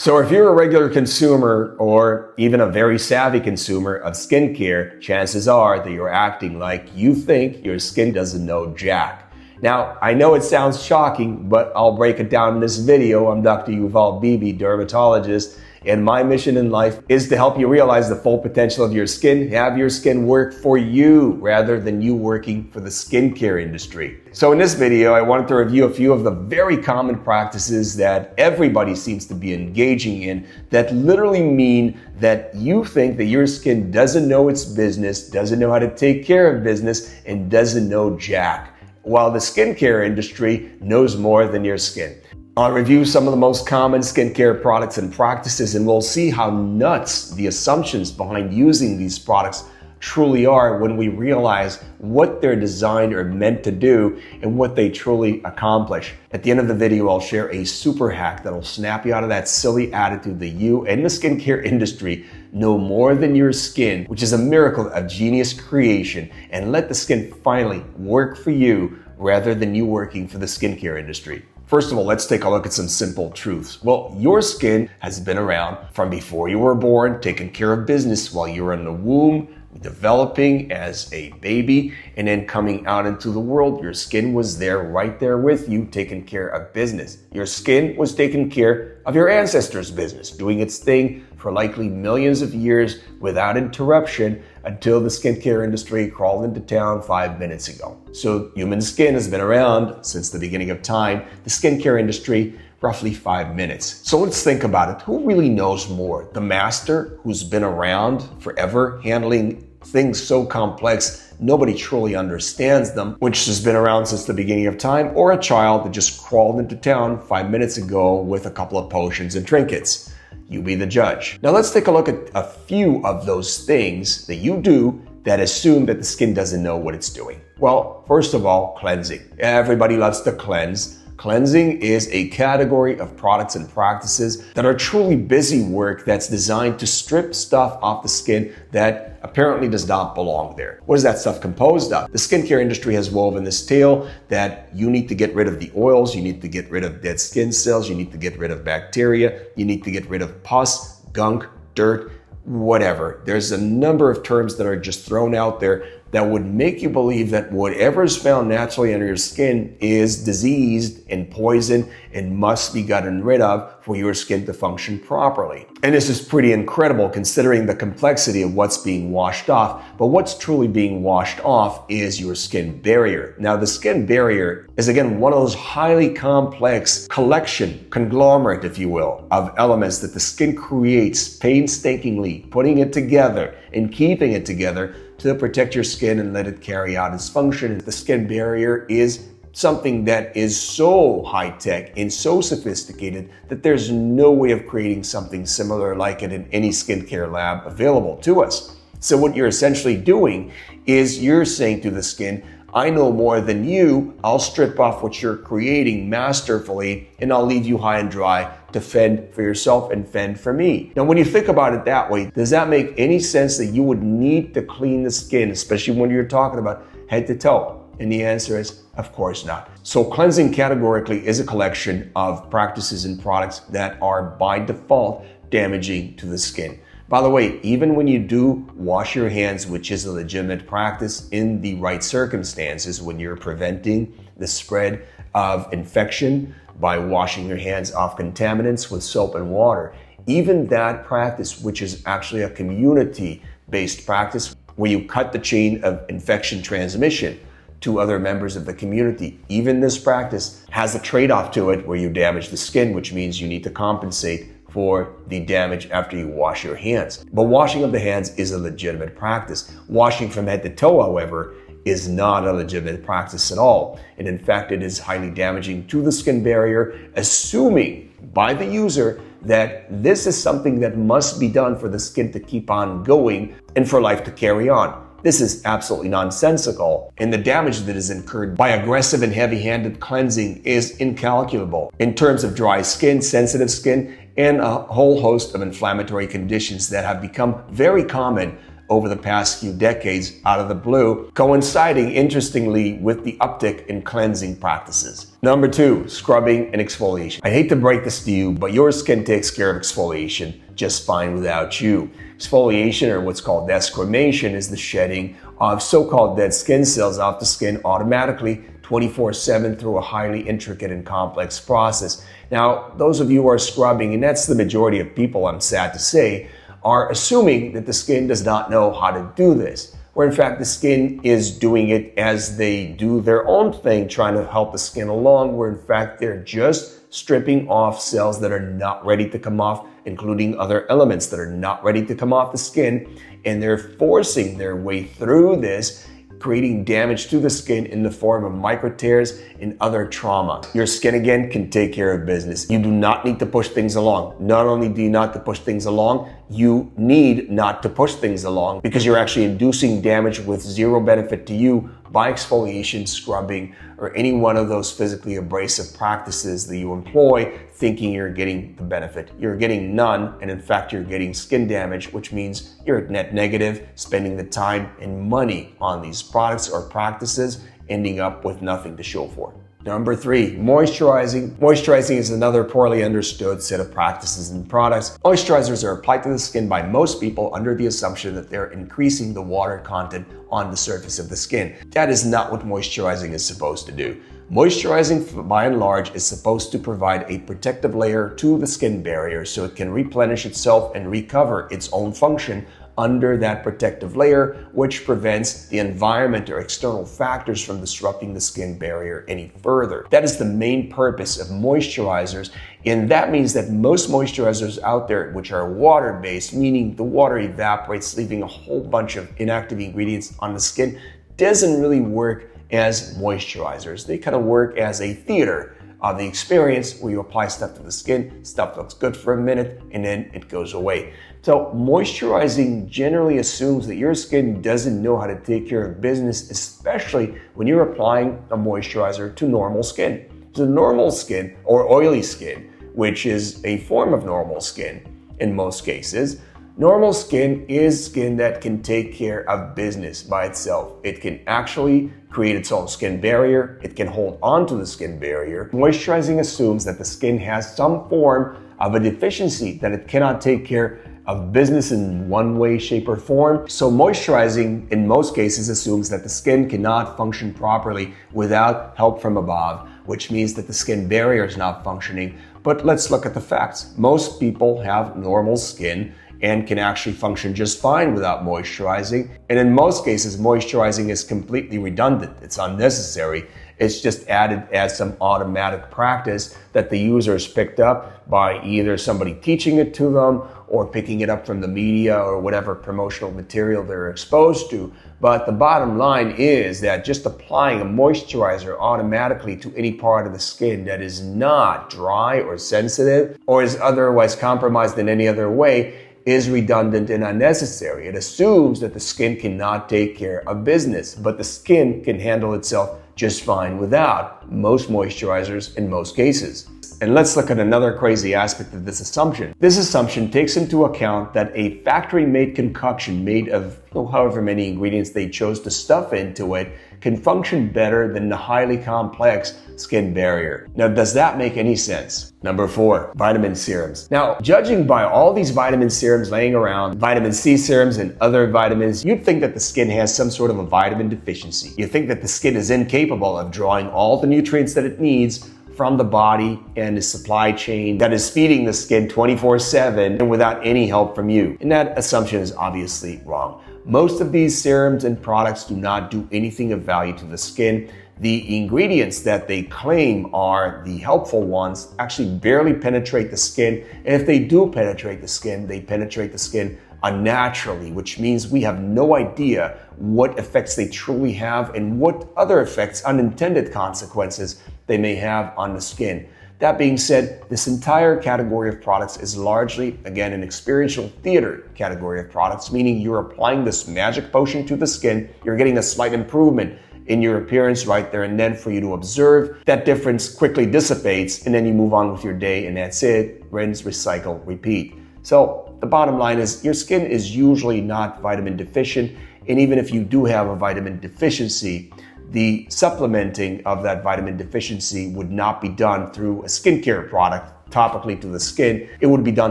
So if you're a regular consumer or even a very savvy consumer of skincare, chances are that you're acting like you think your skin doesn't know jack. Now, I know it sounds shocking, but I'll break it down in this video. I'm Dr. Yuval Bibi, dermatologist, and my mission in life is to help you realize the full potential of your skin, have your skin work for you rather than you working for the skincare industry. So in this video, I wanted to review a few of the very common practices that everybody seems to be engaging in that literally mean that you think that your skin doesn't know its business, doesn't know how to take care of business, and doesn't know jack, while the skincare industry knows more than your skin. I'll review some of the most common skincare products and practices, and we'll see how nuts the assumptions behind using these products truly are when we realize what they're designed or meant to do and what they truly accomplish. At the end of the video, I'll share a super hack that'll snap you out of that silly attitude that you and the skincare industry know more than your skin, which is a miracle of genius creation, and let the skin finally work for you rather than you working for the skincare industry. First of all, let's take a look at some simple truths. Well, your skin has been around from before you were born, taking care of business while you were in the womb, developing as a baby, and then coming out into the world. Your skin was there, right there with you, taking care of business. Your skin was taking care of your ancestors' business, doing its thing for likely millions of years without interruption until the skincare industry crawled into town 5 minutes ago. So human skin has been around since the beginning of time. The skincare industry, roughly 5 minutes. So let's think about it. Who really knows more? The master who's been around forever, handling things so complex nobody truly understands them, which has been around since the beginning of time, or a child that just crawled into town 5 minutes ago with a couple of potions and trinkets? You be the judge. Now let's take a look at a few of those things that you do that assume that the skin doesn't know what it's doing. Well, first of all, cleansing. Everybody loves to cleanse. Cleansing is a category of products and practices that are truly busy work that's designed to strip stuff off the skin that apparently does not belong there. What is that stuff composed of? The skincare industry has woven this tale that you need to get rid of the oils, you need to get rid of dead skin cells, you need to get rid of bacteria, you need to get rid of pus, gunk, dirt, whatever. There's a number of terms that are just thrown out there that would make you believe that whatever is found naturally under your skin is diseased and poisoned and must be gotten rid of for your skin to function properly. And this is pretty incredible considering the complexity of what's being washed off. But what's truly being washed off is your skin barrier. Now, the skin barrier is, again, one of those highly complex conglomerate, if you will, of elements that the skin creates painstakingly, putting it together and keeping it together to protect your skin and let it carry out its function. The skin barrier is something that is so high-tech and so sophisticated that there's no way of creating something similar like it in any skincare lab available to us. So what you're essentially doing is you're saying to the skin, I know more than you, I'll strip off what you're creating masterfully and I'll leave you high and dry to fend for yourself and fend for me. Now, when you think about it that way, does that make any sense that you would need to clean the skin, especially when you're talking about head to toe? And the answer is, of course not. So cleansing categorically is a collection of practices and products that are by default damaging to the skin. By the way, even when you do wash your hands, which is a legitimate practice in the right circumstances, when you're preventing the spread of infection by washing your hands off contaminants with soap and water, even that practice, which is actually a community-based practice where you cut the chain of infection transmission to other members of the community, even this practice has a trade-off to it where you damage the skin, which means you need to compensate for the damage after you wash your hands. But washing of the hands is a legitimate practice. Washing from head to toe, however, is not a legitimate practice at all. And in fact, it is highly damaging to the skin barrier, assuming by the user that this is something that must be done for the skin to keep on going and for life to carry on. This is absolutely nonsensical, and the damage that is incurred by aggressive and heavy-handed cleansing is incalculable in terms of dry skin, sensitive skin, and a whole host of inflammatory conditions that have become very common over the past few decades out of the blue, coinciding interestingly with the uptick in cleansing practices. Number 2, scrubbing and exfoliation. I hate to break this to you, but your skin takes care of exfoliation just fine without you. Exfoliation, or what's called desquamation, is the shedding of so-called dead skin cells off the skin automatically 24/7 through a highly intricate and complex process. Now, those of you who are scrubbing, and that's the majority of people, I'm sad to say, are assuming that the skin does not know how to do this, where in fact the skin is doing it as they do their own thing, trying to help the skin along, where in fact they're just stripping off cells that are not ready to come off, including other elements that are not ready to come off the skin, and they're forcing their way through this, creating damage to the skin in the form of micro tears and other trauma. Your skin, again, can take care of business. You do not need to push things along. Not only do you not to push things along, you need not to push things along because you're actually inducing damage with zero benefit to you by exfoliation, scrubbing, or any one of those physically abrasive practices that you employ, thinking you're getting the benefit. You're getting none, and in fact, you're getting skin damage, which means you're at net negative, spending the time and money on these products or practices, ending up with nothing to show for. Number 3, moisturizing. Moisturizing is another poorly understood set of practices and products. Moisturizers are applied to the skin by most people under the assumption that they're increasing the water content on the surface of the skin. That is not what moisturizing is supposed to do. Moisturizing, by and large, is supposed to provide a protective layer to the skin barrier so it can replenish itself and recover its own function under that protective layer, which prevents the environment or external factors from disrupting the skin barrier any further. That is the main purpose of moisturizers, and that means that most moisturizers out there, which are water-based, meaning the water evaporates, leaving a whole bunch of inactive ingredients on the skin, doesn't really work as moisturizers. They kind of work as a theater of the experience where you apply stuff to the skin, stuff looks good for a minute, and then it goes away. So moisturizing generally assumes that your skin doesn't know how to take care of business, especially when you're applying a moisturizer to normal skin. To normal skin or oily skin, which is a form of normal skin in most cases, normal skin is skin that can take care of business by itself. It can actually create its own skin barrier. It can hold on to the skin barrier. Moisturizing assumes that the skin has some form of a deficiency, that it cannot take care of business in one way, shape, or form. So moisturizing in most cases assumes that the skin cannot function properly without help from above, which means that the skin barrier is not functioning. But let's look at the facts. Most people have normal skin and can actually function just fine without moisturizing. And in most cases, moisturizing is completely redundant. It's unnecessary. It's just added as some automatic practice that the users picked up by either somebody teaching it to them or picking it up from the media or whatever promotional material they're exposed to. But the bottom line is that just applying a moisturizer automatically to any part of the skin that is not dry or sensitive or is otherwise compromised in any other way is redundant and unnecessary. It assumes that the skin cannot take care of business, but the skin can handle itself just fine without most moisturizers in most cases. And let's look at another crazy aspect of this assumption. This assumption takes into account that a factory-made concoction made of however many ingredients they chose to stuff into it can function better than the highly complex skin barrier. Now, does that make any sense? Number 4, vitamin serums. Now, judging by all these vitamin serums laying around, vitamin C serums and other vitamins, you'd think that the skin has some sort of a vitamin deficiency. You think that the skin is incapable of drawing all the nutrients that it needs from the body and the supply chain that is feeding the skin 24/7 and without any help from you. And that assumption is obviously wrong. Most of these serums and products do not do anything of value to the skin. The ingredients that they claim are the helpful ones actually barely penetrate the skin. And if they do penetrate the skin, they penetrate the skin unnaturally, which means we have no idea what effects they truly have and what other effects, unintended consequences, they may have on the skin. That being said, this entire category of products is largely, again, an experiential theater category of products, meaning you're applying this magic potion to the skin, you're getting a slight improvement in your appearance right there and then for you to observe. That difference quickly dissipates and then you move on with your day and that's it. Rinse, recycle, repeat. So the bottom line is your skin is usually not vitamin deficient, and even if you do have a vitamin deficiency, the supplementing of that vitamin deficiency would not be done through a skincare product topically to the skin. It would be done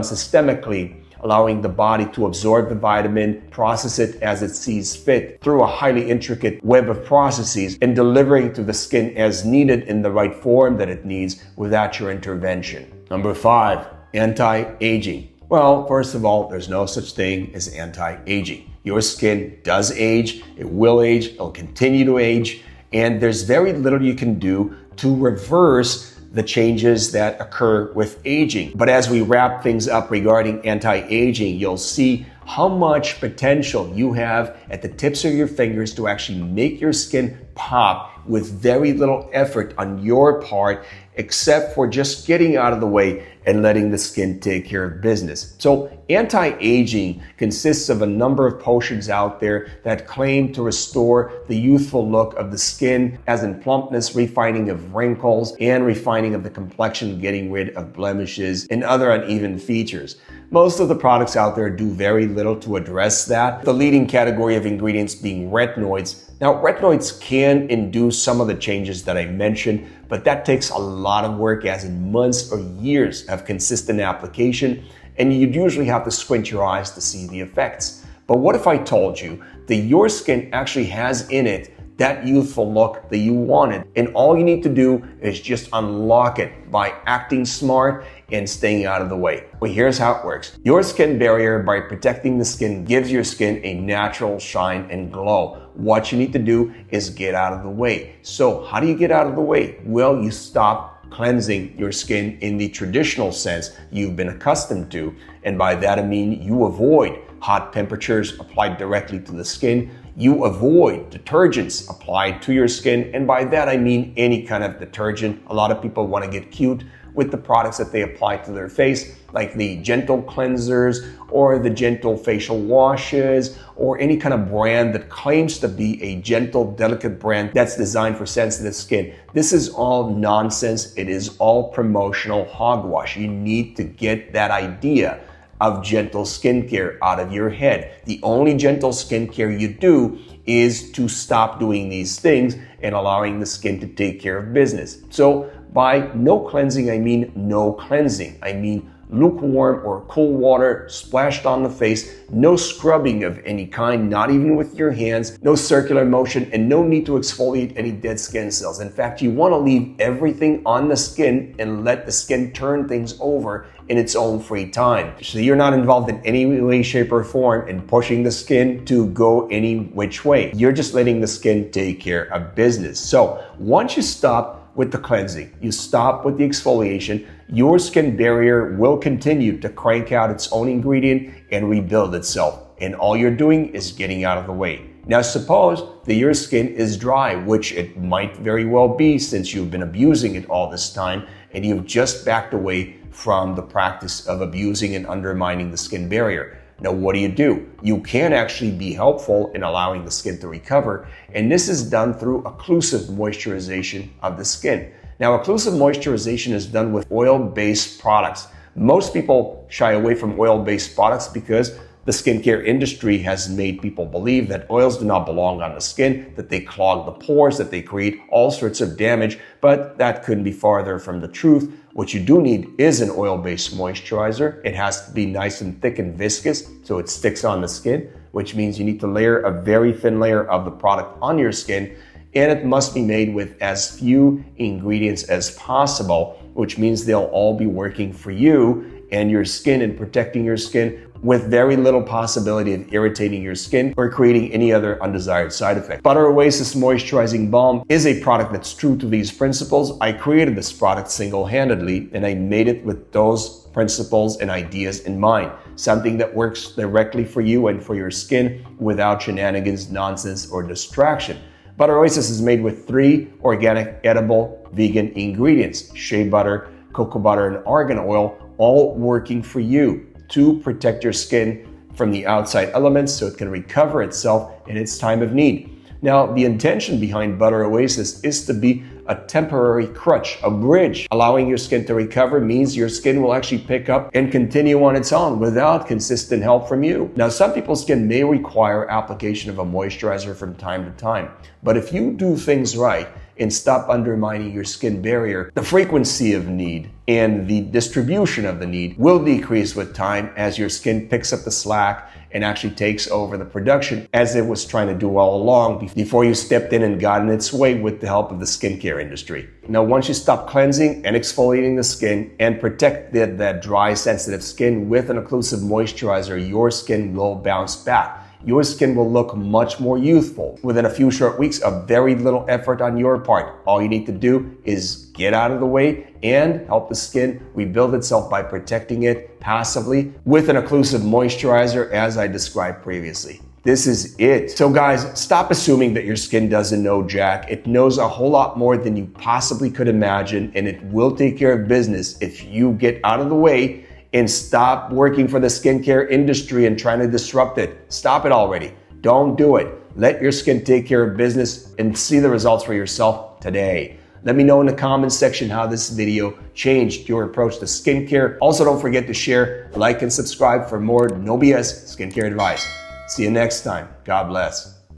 systemically, allowing the body to absorb the vitamin, process it as it sees fit through a highly intricate web of processes, and delivering to the skin as needed in the right form that it needs without your intervention. Number 5, anti-aging. Well, first of all, there's no such thing as anti-aging. Your skin does age, it will age, it'll continue to age, and there's very little you can do to reverse the changes that occur with aging. But as we wrap things up regarding anti-aging, you'll see how much potential you have at the tips of your fingers to actually make your skin pop with very little effort on your part, except for just getting out of the way and letting the skin take care of business. So anti-aging consists of a number of potions out there that claim to restore the youthful look of the skin, as in plumpness, refining of wrinkles, and refining of the complexion, getting rid of blemishes and other uneven features. Most of the products out there do very little to address that, the leading category of ingredients being retinoids. Now, retinoids can induce some of the changes that I mentioned, but that takes a lot of work, as in months or years of consistent application, and you'd usually have to squint your eyes to see the effects. But what if I told you that your skin actually has in it that youthful look that you wanted, and all you need to do is just unlock it by acting smart and staying out of the way? Well, here's how it works. Your skin barrier, by protecting the skin, gives your skin a natural shine and glow. What you need to do is get out of the way. So how do you get out of the way? Well, you stop cleansing your skin in the traditional sense you've been accustomed to. And by that I mean you avoid hot temperatures applied directly to the skin. You avoid detergents applied to your skin. And by that I mean any kind of detergent. A lot of people want to get cute with the products that they apply to their face, like the gentle cleansers or the gentle facial washes, or any kind of brand that claims to be a gentle, delicate brand that's designed for sensitive skin. This is all nonsense. It is all promotional hogwash. You need to get that idea of gentle skincare out of your head. The only gentle skincare you do is to stop doing these things and allowing the skin to take care of business. So by no cleansing, I mean no cleansing. I mean lukewarm or cool water splashed on the face, no scrubbing of any kind, not even with your hands, no circular motion, and no need to exfoliate any dead skin cells. In fact, you want to leave everything on the skin and let the skin turn things over in its own free time. So you're not involved in any way, shape, or form in pushing the skin to go any which way. You're just letting the skin take care of business. So once you stop with the cleansing, you stop with the exfoliation, your skin barrier will continue to crank out its own ingredient and rebuild itself. And all you're doing is getting out of the way. Now suppose that your skin is dry, which it might very well be since you've been abusing it all this time and you've just backed away from the practice of abusing and undermining the skin barrier. Now, what do? You can actually be helpful in allowing the skin to recover, and this is done through occlusive moisturization of the skin. Now, occlusive moisturization is done with oil-based products. Most people shy away from oil-based products because the skincare industry has made people believe that oils do not belong on the skin, that they clog the pores, that they create all sorts of damage, but that couldn't be farther from the truth. What you do need is an oil-based moisturizer. It has to be nice and thick and viscous so it sticks on the skin, which means you need to layer a very thin layer of the product on your skin, and it must be made with as few ingredients as possible, which means they'll all be working for you and your skin and protecting your skin with very little possibility of irritating your skin or creating any other undesired side effect. Butter Oasis Moisturizing Balm is a product that's true to these principles. I created this product single-handedly, and I made it with those principles and ideas in mind. Something that works directly for you and for your skin without shenanigans, nonsense, or distraction. Butter Oasis is made with 3 organic, edible, vegan ingredients: shea butter, cocoa butter, and argan oil, all working for you to protect your skin from the outside elements so it can recover itself in its time of need. Now, the intention behind Butter Oasis is to be a temporary crutch, a bridge. Allowing your skin to recover means your skin will actually pick up and continue on its own without consistent help from you. Now, some people's skin may require application of a moisturizer from time to time, but if you do things right and stop undermining your skin barrier, the frequency of need and the distribution of the need will decrease with time as your skin picks up the slack and actually takes over the production as it was trying to do all along before you stepped in and got in its way with the help of the skincare industry. Now, once you stop cleansing and exfoliating the skin and protect that dry, sensitive skin with an occlusive moisturizer, your skin will bounce back. Your skin will look much more youthful within a few short weeks of very little effort on your part. All you need to do is get out of the way and help the skin rebuild itself by protecting it passively with an occlusive moisturizer, as I described previously. This is it. So guys, stop assuming that your skin doesn't know jack. It knows a whole lot more than you possibly could imagine, and it will take care of business if you get out of the way and stop working for the skincare industry and trying to disrupt it. Stop it already. Don't do it. Let your skin take care of business and see the results for yourself today. Let me know in the comments section how this video changed your approach to skincare. Also, don't forget to share, like, and subscribe for more no BS skincare advice. See you next time. God bless.